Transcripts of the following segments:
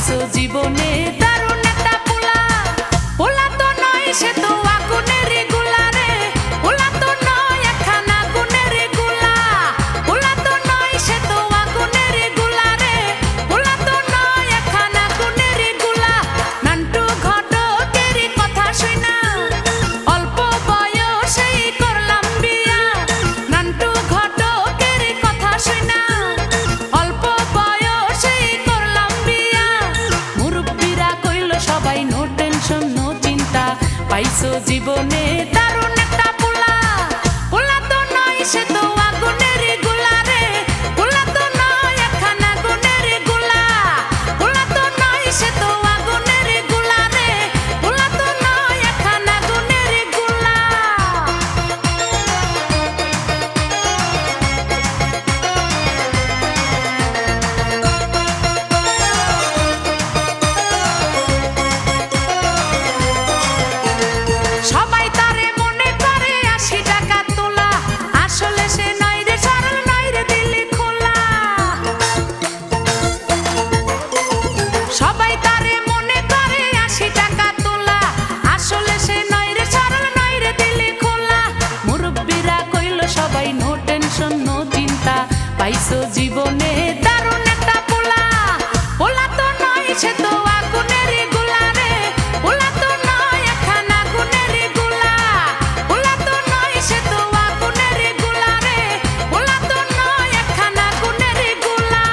পাইছো জীবনে দারুণ একটা পোলা। পোলা তো নয় সে তো আগুনের গোলা রে, পোলা তো নয় একখানা আগুনের গোলা। পোলা তো নয় সে তো আগুনের গোলা রে, পোলা তো নয় একখানা আগুনের গোলা। নান্টু ঘটকের কথা শুনা অল্প বয়সেই করলাম বিয়া। নান্টু ঘটকের কথা শুনা অল্প বয়সেই করলাম বিয়া। মুরব্বিরা কইল সবাই নো টেনশন নো চিন্তা, পাইছো জীবনে দারুণ একটা পোলা। পোলা তো নয় সে তো আগুনের গোলা রে, পোলা তো নয় একখানা আগুনের গোলা। পোলা তো নয় সে তো আগুনের গোলা রে, পোলা তো নয় একখানা আগুনের গোলা। সবাই তারে মনে করে ৮০ টাকা তোলা, আসলে সে নয় রে সরল নয় রে দিলি খোলা। সবাই তারে মনে করে ৮০ টাকা তোলা, আসলে সে নয় রে সরল নয় রে দিলি খোলা। মুরব্বিরা কইল সবাই নো টেনশন নো চিন্তা, পাইছো জীবনে দারুণ একটা পোলা। পোলা তো নয় সে তো আগুনের গোলা রে, পোলা তো নয় একখানা আগুনের গোলা। পোলা তো নয় সে তো আগুনের গোলা রে, পোলা তো নয় একখানা আগুনের গোলা।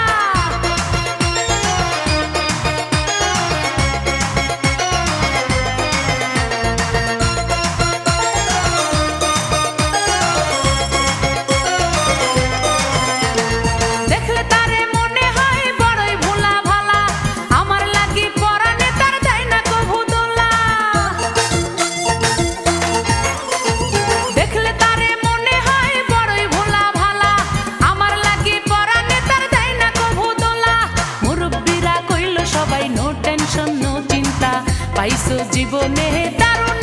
দেখলে তারে মনে হয় বড়ই ভোলা ভালা, আমার লাগি পরানে তার দেয় না কভু দোলা। দেখলে তারে মনে হয় বড়ই ভোলা ভালা, আমার লাগি পরানে তার দেয় না কভু দোলা। মুরব্বিরা কইল সবাই নো টেনশন নো চিন্তা, পাইছো জীবনে দারুণ